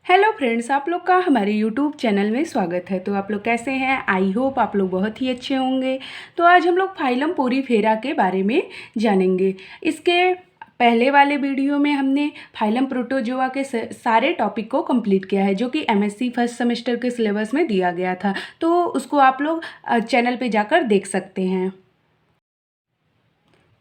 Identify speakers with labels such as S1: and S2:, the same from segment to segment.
S1: Hello friends, आप लोग का हमारे यूट्यूब चैनल में स्वागत है। तो आप लोग कैसे हैं? आई होप आप लोग बहुत ही अच्छे होंगे। तो आज हम लोग फाइलम पोरीफेरा के बारे में जानेंगे। इसके पहले वाले वीडियो में हमने फाइलम प्रोटोजोआ के सारे टॉपिक को कंप्लीट किया है, जो कि एमएससी फर्स्ट सेमेस्टर के सिलेबस में दिया गया था। तो उसको आप लोग चैनल पे जाकर देख सकते हैं।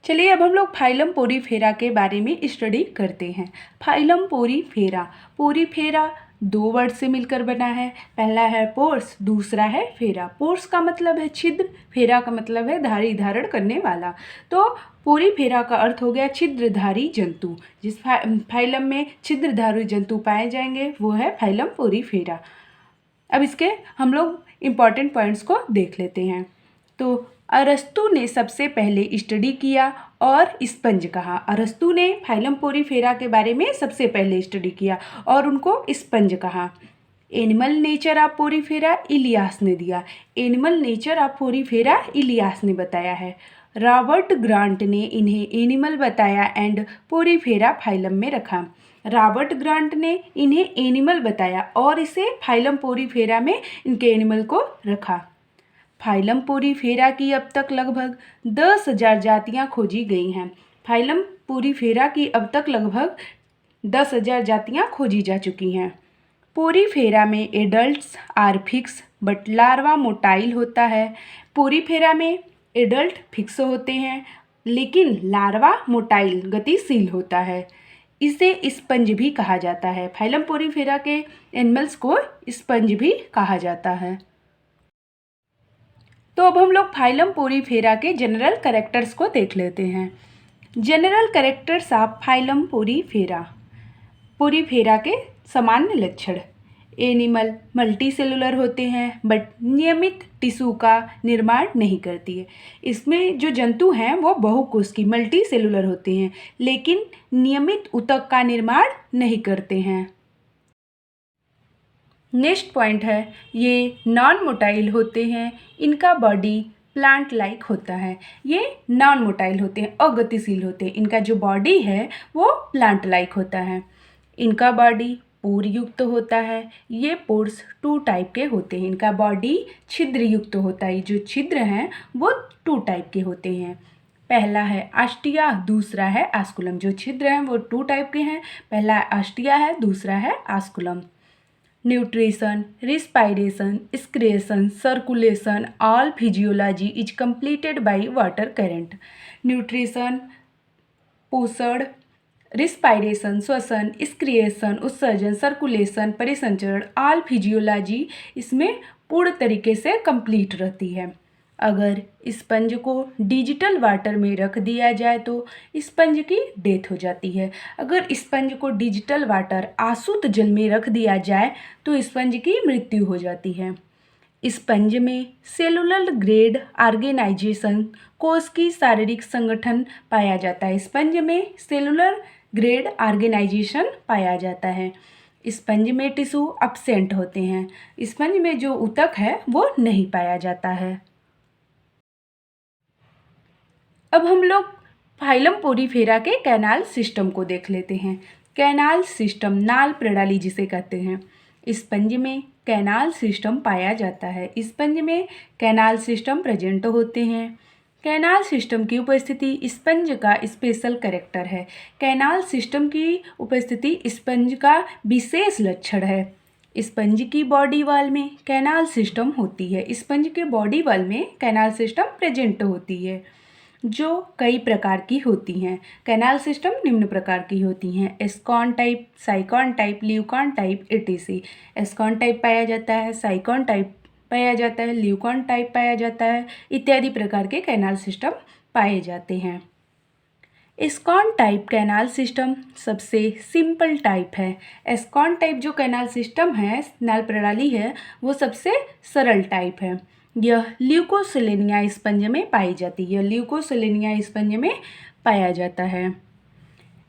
S1: चलिए अब हम लोग फाइलम पोरीफेरा के बारे में स्टडी करते हैं। फाइलम पोरीफेरा, पोरीफेरा दो वर्ड से मिलकर बना है। पहला है पोर्स, दूसरा है फेरा। पोर्स का मतलब है छिद्र, फेरा का मतलब है धारी, धारण करने वाला। तो पोरीफेरा का अर्थ हो गया छिद्रधारी जंतु। जिस फाइलम में छिद्रधारी जंतु पाए जाएंगे वो है फाइलम पोरीफेरा। अब इसके हम लोग इम्पॉर्टेंट पॉइंट्स को देख लेते हैं। तो अरस्तु ने सबसे पहले स्टडी किया और स्पंज कहा। अरस्तु ने फाइलम पोरीफेरा के बारे में सबसे पहले स्टडी किया और उनको स्पंज कहा। Animal nature of Porifera Ilyas ने दिया। Animal nature of Porifera Ilyas ने बताया है। रॉबर्ट ग्रांट ने इन्हें एनिमल बताया एंड पोरीफेरा फाइलम में रखा। रॉबर्ट ग्रांट ने इन्हें एनिमल बताया और इसे फाइलम पोरीफेरा में इनके एनिमल को रखा। फाइलम पोरीफेरा की अब तक लगभग 10,000 जातियाँ खोजी गई हैं। फाइलम पोरीफेरा की अब तक लगभग 10,000 जातियाँ खोजी जा चुकी हैं। पोरीफेरा में adults are fix but larva motile होता है। पोरीफेरा में एडल्ट फिक्स होते हैं लेकिन लार्वा मोटाइल गतिशील होता है। इसे स्पंज भी कहा जाता है। फाइलम पोरीफेरा के एनिमल्स को स्पंज भी कहा जाता है। तो अब हम लोग फाइलम पोरीफेरा के जनरल कैरेक्टर्स को देख लेते हैं। General characters of phylum Porifera. Porifera के सामान्य लक्षण। एनिमल मल्टी सेलुलर होते हैं बट नियमित टिश्यू का निर्माण नहीं करती है। इसमें जो जंतु हैं वो बहुकोशिकीय मल्टी सेलुलर होते हैं लेकिन नियमित ऊतक का निर्माण नहीं करते हैं। नेक्स्ट पॉइंट है, ये नॉन मोटाइल होते हैं। इनका बॉडी प्लांट लाइक होता है। ये नॉन मोटाइल होते हैं, अगतिशील होते हैं। इनका जो बॉडी है वो प्लांट लाइक होता है। इनका बॉडी पोर युक्त होता है। ये पोर्स 2 टाइप के होते हैं। इनका बॉडी छिद्र युक्त होता है। जो छिद्र हैं वो 2 टाइप के होते हैं। पहला है आस्टिया, दूसरा है आस्कुलम। जो छिद्र हैं वो 2 टाइप के हैं। पहला आस्टिया है, दूसरा है osculum. Nutrition, respiration, excretion, circulation, all physiology is completed by water current. Nutrition पोषण, रिस्पायरेशन श्वसन, एक्सक्रिएशन उत्सर्जन, सर्कुलेशन परिसंचरण, ऑल फिजियोलॉजी इसमें पूर्ण तरीके से कंप्लीट रहती है। अगर स्पंज को डिजिटल वाटर में रख दिया जाए तो स्पंज की डेथ हो जाती है। अगर स्पंज को डिजिटल वाटर आसुत जल में रख दिया जाए तो स्पंज की मृत्यु हो जाती है। स्पंज में सेलुलर ग्रेड ऑर्गेनाइजेशन कोश की शारीरिक संगठन पाया जाता है। स्पंज में सेलुलर ग्रेड ऑर्गेनाइजेशन पाया जाता है। स्पंज में टिश्यू अब्सेंट होते हैं। स्पंज में जो ऊतक है वो नहीं पाया जाता है। अब हम लोग फाइलम पोरीफेरा के कैनाल सिस्टम को देख लेते हैं। कैनाल सिस्टम, नाल प्रणाली जिसे कहते हैं। स्पंज में कैनाल सिस्टम पाया जाता है। स्पंज में कैनाल सिस्टम प्रेजेंट होते हैं। कैनाल सिस्टम की उपस्थिति स्पंज का स्पेशल कैरेक्टर है। कैनाल सिस्टम की उपस्थिति स्पंज का विशेष लक्षण है। स्पंज की बॉडी वॉल में कैनाल सिस्टम होती है। स्पंज के बॉडी वॉल में कैनाल सिस्टम प्रेजेंट होती है जो कई प्रकार की होती हैं। कैनाल सिस्टम निम्न प्रकार की होती हैं: ascon type, sycon type, leucon type, etc. Ascon type पाया जाता है, साइकॉन टाइप पाया जाता है, ल्यूकॉन टाइप पाया जाता है, इत्यादि प्रकार के कैनाल सिस्टम पाए जाते हैं। एस्कॉन टाइप कैनाल सिस्टम सबसे सिंपल टाइप है। एस्कॉन टाइप जो कैनाल सिस्टम है, नाल प्रणाली है, वो सबसे सरल टाइप है। यह ल्यूकोसेलेनिया स्पंज में पाई जाती है। ल्यूकोसेलेनिया स्पंज में पाया जाता है।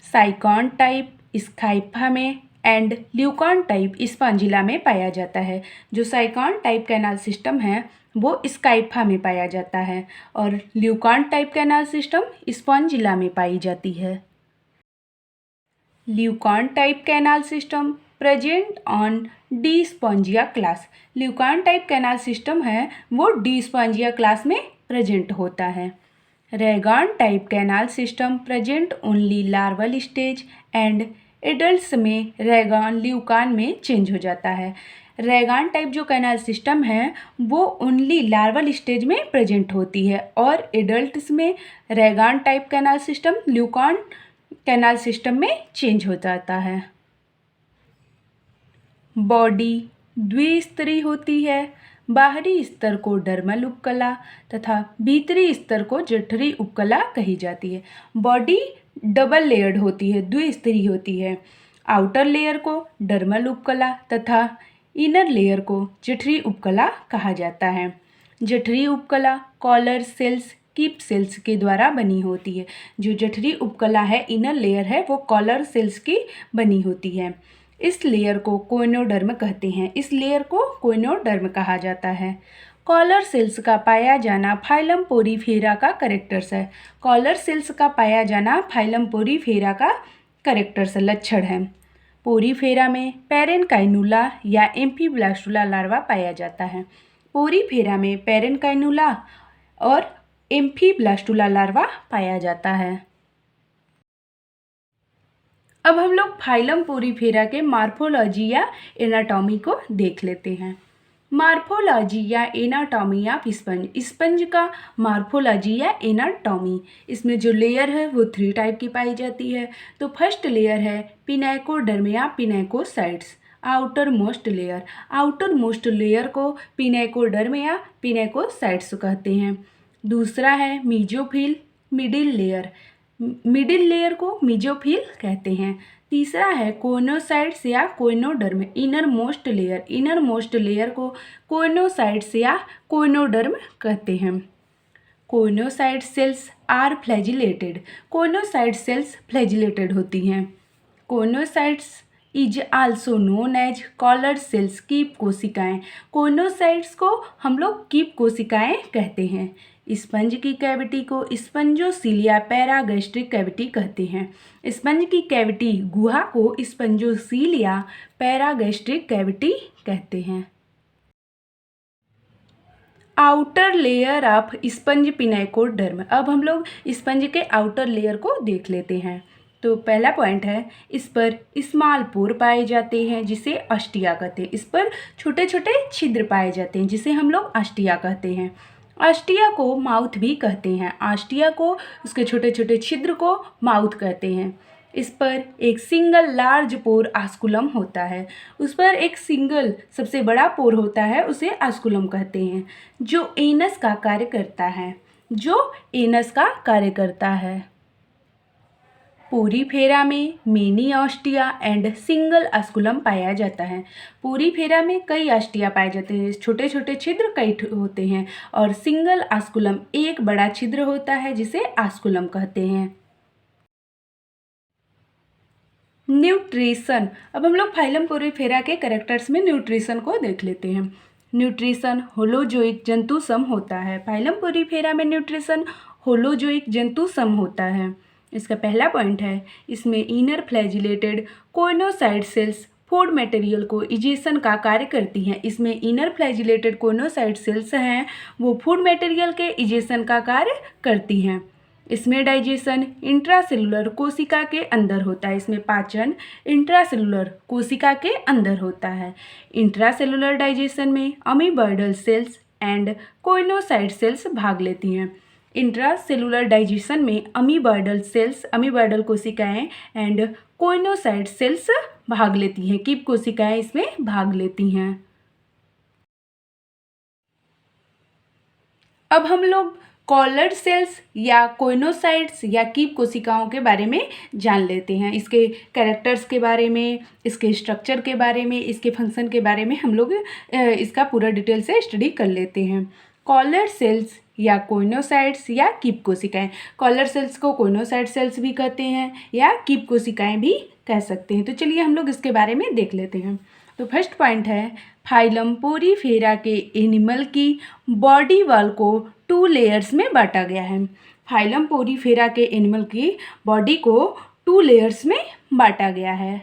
S1: साइकॉन टाइप स्काइफा में एंड ल्यूकॉन टाइप स्पॉन्जिला में पाया जाता है। जो साइकॉन टाइप कैनाल सिस्टम है वो स्काइफा में पाया जाता है और leucon type canal system Spongilla में पाई जाती है। Leucon type canal system present on the Spongia class. Leucon type canal system है वो डी स्पॉन्जिया क्लास में प्रेजेंट होता है। Rhagon type canal system present only larval stage and adults में रेगान ल्यूकान में चेंज हो जाता है। रेगान टाइप जो कैनाल सिस्टम है वो ओनली लार्वल स्टेज में प्रेजेंट होती है और एडल्ट्स में Regan type canal system leucon canal system में चेंज हो जाता है। बॉडी द्विस्तरीय होती है। बाहरी स्तर को डर्मल उपकला तथा भीतरी स्तर को जठरी उपकला कही जाती है। बॉडी डबल लेयर्ड होती है, द्विस्तरीय होती है। आउटर लेयर को डर्मल उपकला तथा इनर लेयर को जठरी उपकला कहा जाता है। जठरी उपकला कॉलर सेल्स कीप सेल्स के द्वारा बनी होती है। जो जठरी उपकला है, इनर लेयर है, वो कॉलर सेल्स की बनी होती है। इस लेयर को कोइनोडर्म कहते हैं। इस लेयर को कोइनोडर्म कहा जाता है। कॉलर सेल्स का पाया जाना फाइलम पोरीफेरा का कैरेक्टर्स है। कॉलर सेल्स का पाया जाना फाइलम पोरीफेरा का कैरेक्टर्स लक्षण है। पोरीफेरा में पेरेनकाइनुला या एम्फीब्लास्टुला लार्वा पाया जाता है। पोरीफेरा में पेरेनकाइनुला और एम्फीब्लास्टुला लार्वा पाया जाता है। अब हम लोग फाइलम पोरीफेरा के मार्फोलॉजी या एनाटॉमी को देख लेते हैं। मार्फोलॉजी या एनाटॉमी ऑफ स्पंज। स्पंज का मार्फोलॉजी या एनाटॉमी, इसमें जो लेयर है वो 3 टाइप की पाई जाती है। तो फर्स्ट लेयर है पिनाइकोडर्म या pinacocytes, outer most layer. Outer most layer को पिनाइकोडर्म या पिनाइकोसाइट्स कहते हैं। दूसरा है mesophyll middle layer, middle layer को मीजोफिल कहते हैं। तीसरा है कोइनोसाइट्स या choanoderm, inner most layer. Inner most layer को कोइनोसाइट्स या कोइनोडर्म कहते हैं। Choanocyte cells are flagellated. Choanocyte cells flagellated होती हैं। Choanocytes is also known as collar cells, कीप कोशिकाएं। कोइनोसाइट्स को हम लोग कीप कोशिकाएं कहते हैं। स्पंज की कैविटी को स्पंजोसीलिया पैरागैस्ट्रिक कैविटी कहते हैं। स्पंज की कैविटी गुहा को स्पंजोसीलिया पैरागैस्ट्रिक कैविटी कहते हैं। Outer layer of sponge pinacoderm. अब हम लोग स्पंज के आउटर लेयर को देख लेते हैं। तो पहला पॉइंट है, इस पर स्मॉल पोर पाए जाते हैं जिसे अस्टिया कहते हैं। इस पर छोटे छोटे छिद्र पाए जाते हैं जिसे हम लोग अस्टिया कहते हैं। अस्टिया को माउथ भी कहते हैं। अस्टिया को, उसके छोटे छोटे छिद्र को माउथ कहते हैं। इस पर एक सिंगल लार्ज पोर आस्कुलम होता है। उस पर एक सिंगल सबसे बड़ा पोर होता है, उसे आस्कुलम कहते हैं, जो एनस का कार्य करता है। जो एनस का कार्य करता है। पोरीफेरा में मेनी ऑस्टिया एंड सिंगल आस्कुलम पाया जाता है। पोरीफेरा में कई ऑस्टिया पाए जाते हैं, छोटे छोटे छिद्र कई होते हैं, और सिंगल आस्कुलम एक बड़ा छिद्र होता है जिसे आस्कुलम कहते हैं। न्यूट्रिशन। अब हम लोग फाइलम पोरीफेरा के कैरेक्टर्स में न्यूट्रिशन को देख लेते हैं। न्यूट्रिशन होलोजोइक जंतु सम होता है। फाइलम पोरीफेरा में न्यूट्रिशन होलोजोइक जंतु सम होता है। इसका पहला पॉइंट है, इसमें inner flagellated choanocyte cells food material को इजेशन का कार्य करती हैं। इसमें इनर फ्लैजिलेटेड कोइनोसाइट सेल्स हैं, वो फूड मटेरियल के इजेशन का कार्य करती हैं। इसमें डाइजेशन इंट्रासेलुलर कोशिका के अंदर होता है। इसमें पाचन इंट्रासेलुलर कोशिका के अंदर होता है। इंट्रासेलुलर डाइजेशन में अमीबॉइडल सेल्स एंड कोइनोसाइट सेल्स भाग लेती हैं। इंट्रासेलुलर डाइजेशन में अमीबॉइडल सेल्स, अमीबॉइडल कोशिकाएं एंड कोइनोसाइट सेल्स भाग लेती हैं। कीप कोशिकाएं इसमें भाग लेती हैं। अब हम लोग कॉलर सेल्स या कोइनोसाइट्स या कीप कोशिकाओं के बारे में जान लेते हैं। इसके कैरेक्टर्स के बारे में, इसके स्ट्रक्चर के बारे में, इसके फंक्शन के बारे में हम लोग इसका पूरा डिटेल से स्टडी कर लेते हैं। कॉलर सेल्स या कोइनोसाइट्स या कीप कोशिकाएं। कॉलर सेल्स को कोइनोसाइट सेल्स भी कहते हैं या कीप कोशिकाएं भी कह सकते हैं। तो चलिए हम लोग इसके बारे में देख लेते हैं। तो फर्स्ट पॉइंट है, फाइलम पोरीफेरा के एनिमल की बॉडी वॉल को 2 लेयर्स में बांटा गया है। फाइलम पोरीफेरा के एनिमल की बॉडी को 2 लेयर्स में बांटा गया है।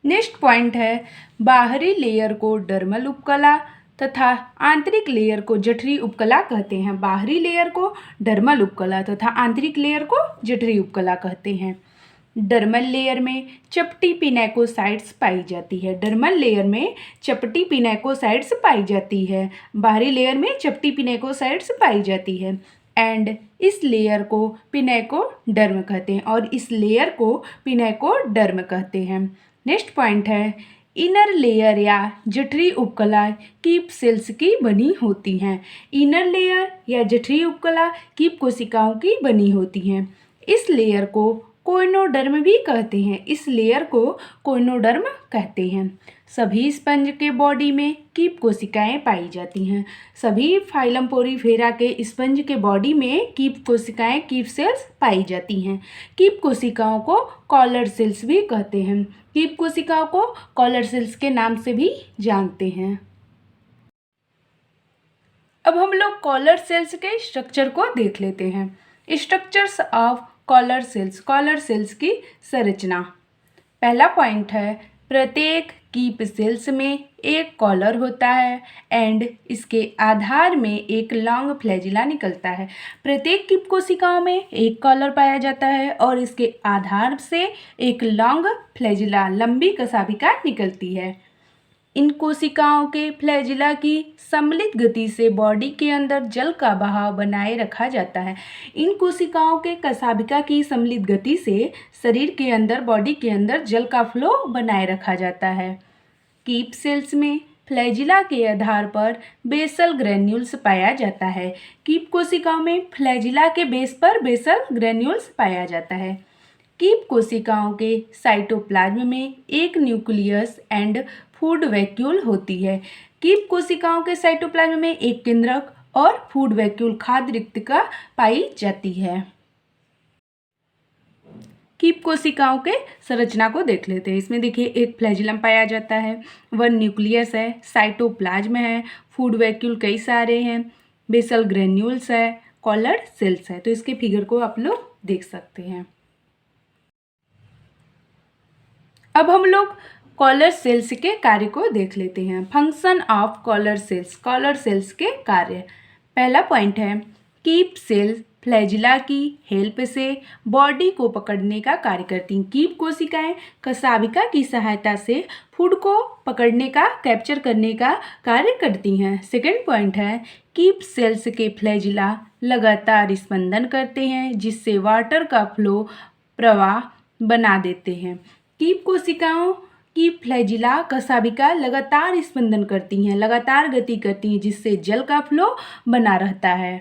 S1: नेक्स्ट पॉइंट है बाहरी लेयर को डर्मल उपकला तथा आंतरिक लेयर को जठरी उपकला कहते हैं। बाहरी लेयर को डर्मल उपकला तथा आंतरिक लेयर को जठरी उपकला कहते हैं। डर्मल लेयर में चपटी पिनेकोसाइट्स पाई जाती है। डर्मल लेयर में चपटी पिनेकोसाइट्स पाई जाती है। बाहरी लेयर में चपटी पिनेकोसाइट्स पाई जाती है। एंड इस लेयर को पिनेकोडर्म कहते हैं और इस लेयर को पिनेकोडर्म कहते हैं। नेक्स्ट पॉइंट है इनर लेयर या जठरी उपकला कीप सेल्स की बनी होती हैं। इनर लेयर या जठरी उपकला कीप कोशिकाओं की बनी होती हैं। इस लेयर को कोइनोडर्म भी कहते हैं। इस लेयर को कोइनोडर्म कहते हैं। सभी स्पंज के बॉडी में कीप कोशिकाएं पाई जाती हैं। सभी फाइलम पोरीफेरा के स्पंज के बॉडी में कीप कोशिकाएं कीप सेल्स पाई जाती हैं। कीप कोशिकाओं को कॉलर सेल्स भी कहते हैं। कीप कोशिकाओं को कॉलर सेल्स के नाम से भी जानते हैं। अब हम लोग कॉलर सेल्स के स्ट्रक्चर को देख लेते हैं। स्ट्रक्चर्स ऑफ कॉलर सेल्स की संरचना। पहला पॉइंट है प्रत्येक कीप सेल्स में एक कॉलर होता है एंड इसके आधार में एक लॉन्ग फ्लैजिला निकलता है। प्रत्येक कीप कोशिकाओं में एक कॉलर पाया जाता है और इसके आधार से एक लॉन्ग फ्लैजिला लंबी कशाभिका निकलती है। इन कोशिकाओं के फ्लैजिला की सम्मिलित गति से बॉडी के अंदर जल का बहाव बनाए रखा जाता है। इन कोशिकाओं के कशाभिका की सम्मिलित गति से शरीर के अंदर बॉडी के अंदर जल का फ्लो बनाए रखा जाता है। कीप सेल्स में फ्लैजिला के आधार पर बेसल ग्रैन्यूल्स पाया जाता है। कीप कोशिकाओं में फ्लैजिला के बेस पर बेसल ग्रैन्यूल्स पाया जाता है। कीप कोशिकाओं के साइटोप्लाज्म में एक न्यूक्लियस एंड फूड वैक्यूल होती है। कीप कोशिकाओं के साइटोप्लाज्म में एक केंद्रक और फूड वैक्यूल खाद्य रिक्तिका पाई जाती है। कीप कोशिकाओं के संरचना को देख लेते हैं। इसमें देखिए एक फ्लैजिलम पाया जाता है, वन न्यूक्लियस है, साइटोप्लाज्म है, फूड वैक्यूल कई सारे हैं, बेसल ग्रेन्यूल्स है, कॉलर सेल्स है। तो इसके फिगर को आप लोग देख सकते हैं। अब हम लोग कॉलर सेल्स के कार्य को देख लेते हैं। फंक्शन ऑफ कॉलर सेल्स के कार्य। पहला पॉइंट है कीप सेल्स फ्लैजिला की हेल्प से बॉडी को पकड़ने का कार्य करती हैं। कीप कोशिकाएं कशाभिका की सहायता से फूड को पकड़ने का कैप्चर करने का कार्य करती हैं। सेकेंड पॉइंट है कीप सेल्स के फ्लैजिला लगातार स्पंदन करते हैं जिससे वाटर का फ्लो प्रवाह बना देते हैं। कीप कोशिकाओं की फ्लैजिला कशाभिका लगातार स्पंदन करती हैं, लगातार गति करती हैं जिससे जल का फ्लो बना रहता है।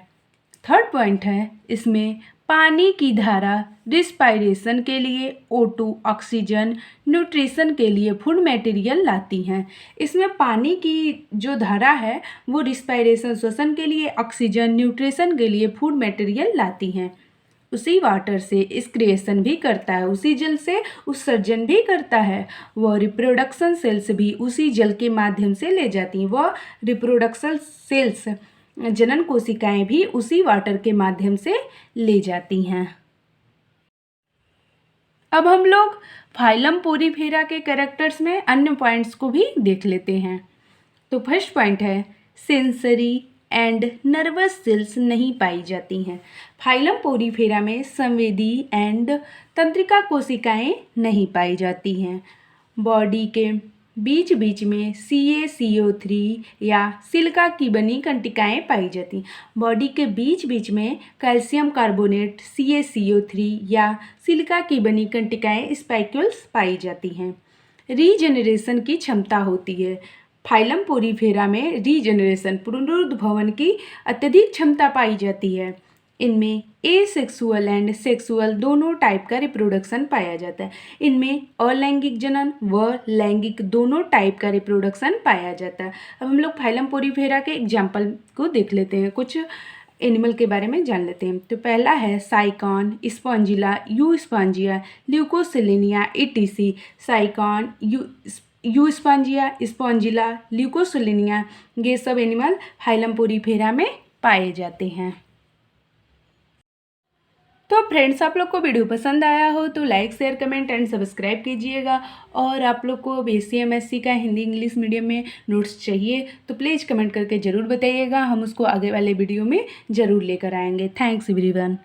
S1: थर्ड पॉइंट है इसमें पानी की धारा रिस्पायरेशन के लिए O2 ऑक्सीजन, न्यूट्रिशन के लिए फूड मटेरियल लाती हैं। इसमें पानी की जो धारा है वो रिस्पायरेशन श्वसन के लिए, ऑक्सीजन, न्यूट्रिशन के लिए फूड मटेरियल लाती हैं। उसी वाटर से एक्सक्रिएशन भी करता है, उसी जल से उत्सर्जन भी करता है। वह रिप्रोडक्शन सेल्स भी उसी जल के माध्यम से ले जाती हैं। वह रिप्रोडक्शन सेल्स जनन कोशिकाएं भी उसी वाटर के माध्यम से ले जाती हैं। अब हम लोग फाइलम पोरीफेरा के कैरेक्टर्स में अन्य पॉइंट्स को भी देख लेते हैं। तो फर्स्ट पॉइंट है सेंसरी एंड नर्वस सेल्स नहीं पाई जाती हैं। फाइलम पोरीफेरा में संवेदी एंड तंत्रिका कोशिकाएं नहीं पाई जाती हैं। बॉडी के बीच बीच में CaCO3 या सिलिका की बनी कंटिकाएं पाई जाती हैं। बॉडी के बीच बीच में कैल्शियम कार्बोनेट CaCO3 या सिलिका की बनी कंटिकाएं स्पाइक्यूल्स पाई जाती हैं। रीजनरेशन की क्षमता होती है। फाइलम पोरीफेरा में रीजनरेशन पुनरुद्भवन की अत्यधिक क्षमता पाई जाती है। इनमें एसेक्सुअल एंड सेक्सुअल दोनों टाइप का रिप्रोडक्शन पाया जाता है। इनमें अलैंगिक जनन व लैंगिक दोनों टाइप का रिप्रोडक्शन पाया जाता है। अब हम लोग फाइलम पोरीफेरा के एग्जाम्पल को देख लेते हैं, कुछ एनिमल के बारे में जान लेते हैं। तो पहला है Sycon, Spongilla, Euspongia, Leucosolenia ETC। Sycon, Euspongia, Leucosolenia, ये सब एनिमल फाइलम पोरीफेरा में पाए जाते हैं। तो फ्रेंड्स, आप लोग को वीडियो पसंद आया हो तो like share comment and subscribe कीजिएगा। और आप लोग को BSc MSc का हिंदी इंग्लिश मीडियम में नोट्स चाहिए तो प्लीज़ कमेंट करके ज़रूर बताइएगा, हम उसको आगे वाले वीडियो में ज़रूर लेकर आएंगे। Thanks everyone.